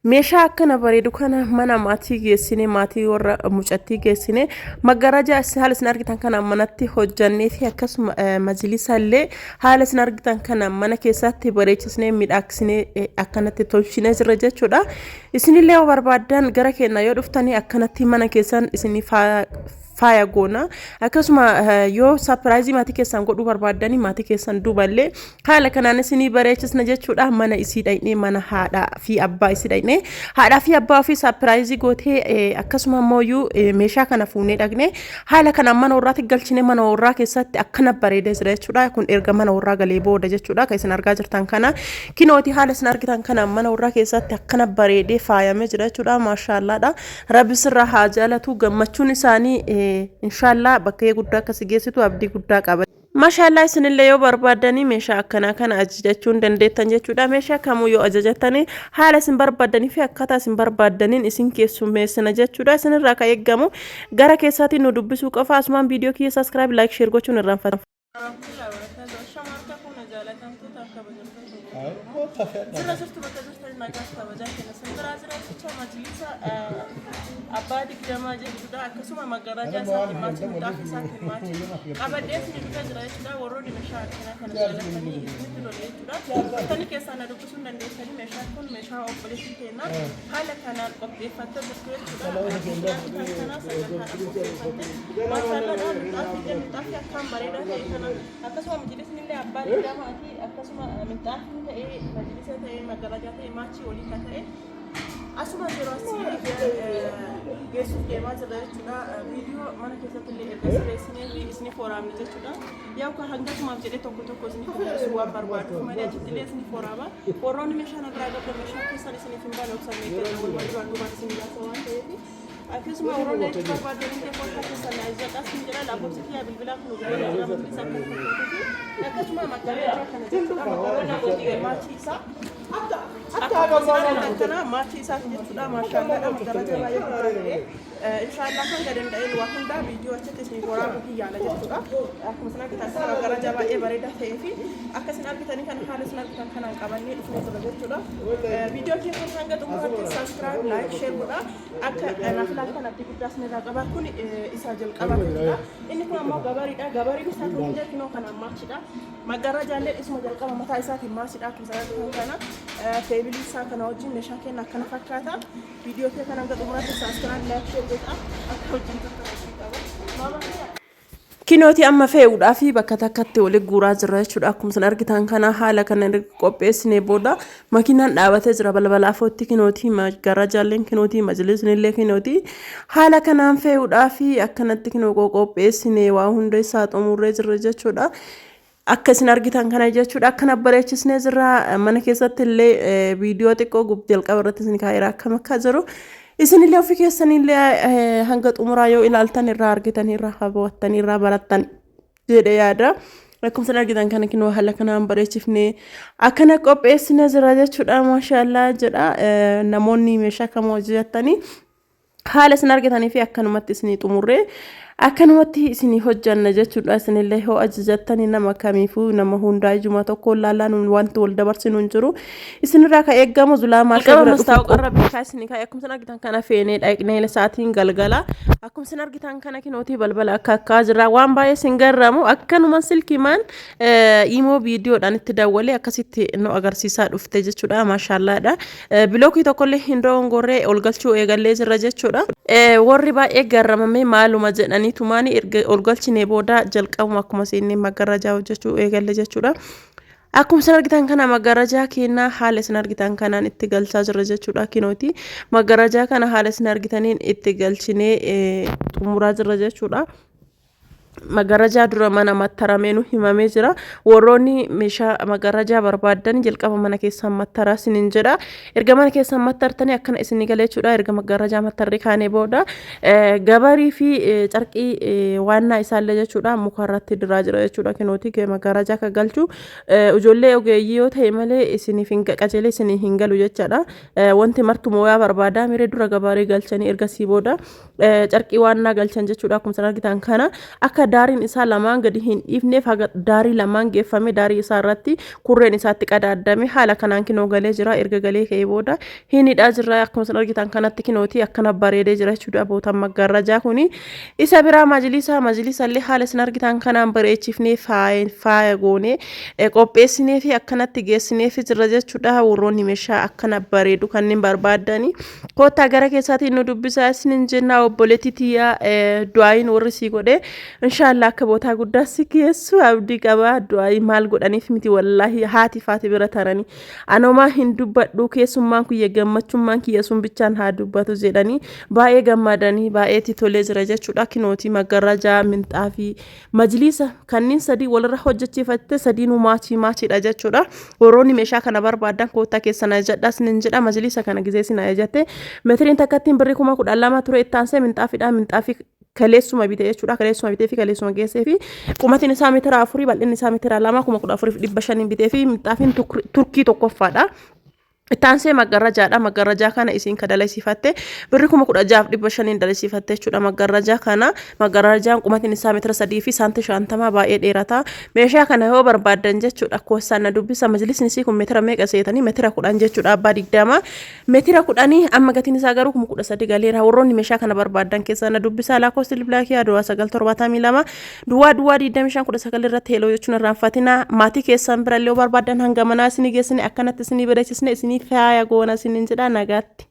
meeshaa akkana bareedu kana mana maatii geessine maatii warra mucattii geessine magaraja haala isin argitan kana manatti hojjannee fi akkasuma majlisa illee haala isin argitan kana mana keessatti bareechisnee midhaaksine akkanatti tolchine jirra jechuudha. Isinillee barbaadan gara keenya yoo dhuftanii akkanatti mana keessan isinii faaya goona akkasuma yoo surprise maatii keessan godhuu barbaadani maatii keessan duuballee haala kanaan isinii bareechisna jechuudha. Mana isii dhaynee mana haadha fi abbaa isii dhaynee haadha fi abbaa fi surprise gootee akkasuma mooyyuu meeshaa kana fuunee dhagne haala kanaan mana warraatti galchine mana warraa keessatti akkana bareedee jira jechuudha. Kun erga mana warraa galee booda jechuudha kan isin argaa jirtan kana kinooti haala isin argitan kana mana warraa keessatti akkana bareedee faayamee jira jechuudha. Maashaallaadha rabbi sirraa haa jaalatu gammachuun isaanii inshallah bakkee guddaa akkasii geessitu abdii guddaa qaba. Mashallah isinillee yoo barbaadanii meeshaa akkana kana ajajachuun dandeettan jechuudha. Meeshaa kamuu yoo ajajattanii haala isin barbaadanii fi akkaataa isin barbaadaniin isin keessummeessina jechuudha. Isinirraa ka eeggamu gara keessaatiin nu dubbisuu qofa. Asumaan viidiyoo kiyya subscribe like share gochuun irraanfatan. Abadi kidama jechuudha akkasuma magaraja isaati maatii midhaaf isaati maatii qabadhees ni dhufa jira jechuudha. Warroonni meeshaa akkana kana jaallatanii itti lole jechuudha. Tani keessaa na dubbisuun dandeessanii meeshaan kun meeshaa obboleettii keenya haala kanaan qopheeffattee jirtu jechuudha. Kan kana sagantaadhaan qopheeffatte maashaallah midhaaf akkaan bareedaa ta'e kana akkasuma majlisni illee abbaa kidamaa fi akkasuma midhaaf ta'e majlisa ta'e magaraja ta'e maachii walii kan ta'e asuma yeroo asii geessuuf deemaa jirra jechuudha. Viidiyoo mana keessatti illee erga sirreessinee fi isiniif waraabne jechuudha. Yaa kan hangasumaaf jedhee tokko isiniif dhiyeessuu waan barbaaduuf malee achitti illee isiniif waraaba. Warroonni meeshaan irraa gadda meeshaa keessan isiniif hin baane obsamee keessa wal barbaadu waan isin jaasa waan ta'eef akkasuma warroonni achi barbaadan illee kolfa keessan ajjaqas ni jedha lakkoofsi kiyyaa bilbilaa kun gurguruu jira mul'isa akka fakkaatuufi akkasuma magaalaa kana jechuudha. Magaalaa maachii isaa akkana maatii isaati jechuudha. Maashaallah magaraja baay'ee guddaa ta'e inshallah kan gadanda'een waa hunda viidiyoo achitti isin waraabuu kiyyaala jechuudha. Akkuma isin argitan kana magaraja baay'ee bareedaa ta'ee fi akka isin argitanii kan haala isin argitan kanaan qabannee dhufnee jira jechuudha. Viidiyoo keenya hanga xumuraatti subscribe like share godha akka naaf kanatti guddaa isin irraa qaba. Kun isa jalqaba jechuudha. Inni kun ammoo gabariidha. Gabariin isaa kun illee kinoo kanaan maachidha. Magarajaallee isuma jalqaba mataa isaatiin maachidha. Akkuma isin argitan kana feebilii isaa kana wajjin meeshaa keenya akkana fakkaata. Viidiyoo kee kana hanga xumuraatti subscribe like share godha akka wajjin tokko kinooti amma fe'uudhaa fi bakka takkatti wali guuraa jira jechuudha. Akkuma isin argitan kana haala kana qopheessinee booda makiinaan dhaabatee jira balbala afootti kinooti magarajaalleen kinooti majlisni illee kinooti haala kanaan fe'uudhaa fi akkanatti kinoo qopheessinee waa hunda isaa xumurree jira jechuudha. Akka isin argitan kana jechuudha. Akkana bareechisnee jirra mana keessatti illee viidiyoo xiqqoo jalqaba irratti isin kaa'eera akkam akka jiru. Isinillee ofii keessanillee hanga xumuraa yoo ilaaltan irraa argitan irraa hawwattan irraa barattan jedhee yaada. Akkuma isin argitan kana kinoo haala kanaan bareechifnee akkana qopheessinee jira jechuudha. Maashaallah jedha. Namoonni meeshaa kam hojjetanii haala isin argitanii fi akkanumatti isinii xumurree akkanumatti isinii hojjanna jechuudha. Isinillee yoo ajajattanii nama kamiifuu nama hundaa ijuma tokko laalaan wanti wal dabarsinu hin jiru. Isinirraa ka eeggamu zulaa maashii bira dhufu qorra beekaa isinii kaa'e akkuma isin argitan kana feenee dhaqnee sa'aatiin galgala akkuma isin argitan kana kinootii balbala akka jira waan baay'ee isin garraamu akkanuma silkimaan imoo viidiyoodhaan itti daawwalee akkasitti nu agarsiisaa dhufte jechuudha. Maashaallaadha. Bilookii tokkollee hin doongorree ol galchuu eegallee jirra jechuudha. Warri baay'ee garramame maaluma jedhanii tumaani erga ol galchine booda jalqabuma akkuma isin magarajaa hojjechuu eegalle jechuudha. Akkuma isin argitan kana magarajaa keenya haala isin argitan kanaan itti galchaa jirra jechuudha. Kinooti magarajaa kana haala isin argitaniin itti galchinee xumuraa jirra jechuudha. Magarajaa dura mana mattaramee nu himamee jira. Warroonni meeshaa magarajaa barbaadan jalqaba mana keessan mattaraa isiniin jedha. Erga mana keessan mattartanii akkana isinii galee jechuudha. Erga magarajaa mattarree kaanee booda gabarii fi carqii waannaa isaallee jechuudha muka irratti diraa jira jechuudha. Kinooti magarajaa ka galchu ijoollee ogeeyyii yoo ta'e malee isiniif hin qajeelee isinii hin galu jechaadha. Wanti martu mooyaa barbaada miree dura gabarii galchanii ergasii booda carqii waannaa galchan jechuudha. Akkuma isin argitan kana akka daariin isaa lamaan gadi hin dhiifneef haga daarii lamaan geeffame daarii isaa irratti kurreen isaatti qadaadame haala kanaan kinoo galee jira. Erga galee ka'ee booda hidhaa jirra. Akkuma isin argitan kanatti kinooti akkana bareedee jira jechuudha. Bootaan maggaarrajaa kuni isa biraa majlisa illee haala isin argitan kanaan bareechifnee faaya goonee qopheessinee fi akkanatti geessinee fi jirra jechuudha. Warroonni meeshaa akkana bareedu kanneen barbaadani koottaa gara keessaatiin nu dubbisaa isinin jenna. Obboleettii tiyyaa du'aayin warri sii godhe inshallah akka bootaa guddaa si geessu abdii qaba. Du'aayi maal godhaniif miti wallahi haati faati bira tarani anomaa hin dubbadhu keessummaan kiyya gammachummaan kiyya sun bichaan haa dubbatu jedhanii baay'ee gammadanii baay'ee tolee jira jechuudha. Kinooti maggarrajaa minxaafii majlisa kanneen sadii walirra hojjechiifatte sadiinuu maachiidha jechuudha. Warroonni meeshaa kana barbaadan koottaa keessan ajadhaas nin jedha. Majlisa kana gizee sin ajajatte metiriin takkattiin birrii 12,000 ture ittaansee minxaafiidha. Minxaafii kaleessuma bitee jechuudha. Kaleessuma bitee fi kaleessuma geessee fi qumatiin isaa meetira 4 bal'inni isaa meetira 2 14,500 bitee fi minxaafiin turkii tokkoffaadha. Ittaansee maggarrajaadha. Maggarrajaa kana isiin kadalaisiifatte birrii 16,500 dalisiifatte jechuudha. Maggarrajaa kana maggarrajaan qumatiin isaa meetira 3 fi saantii 50 baay'ee dheerata. Meeshaa kana yoo barbaadan jechuudha koosaan na dubbisa. Majlisni isii kun meetira meeqa seetanii meetira 10 jechuudha. Abbaa 20 meetira 10 amma gatiin isaa garuu 13,000 galeera. Warroonni meeshaa kana barbaadan keessaa na dubbisa. Laakoosti liblaakiyaa Duwwaa 972 Duwwaa 2519 irratti heloo jechuun irraanfatina. Maatii keessan birallee yoo barbaadan hanga manaa isinii geessine akkanatti isinii bareechisne isinii faaya goona sinin jedha nagaatti.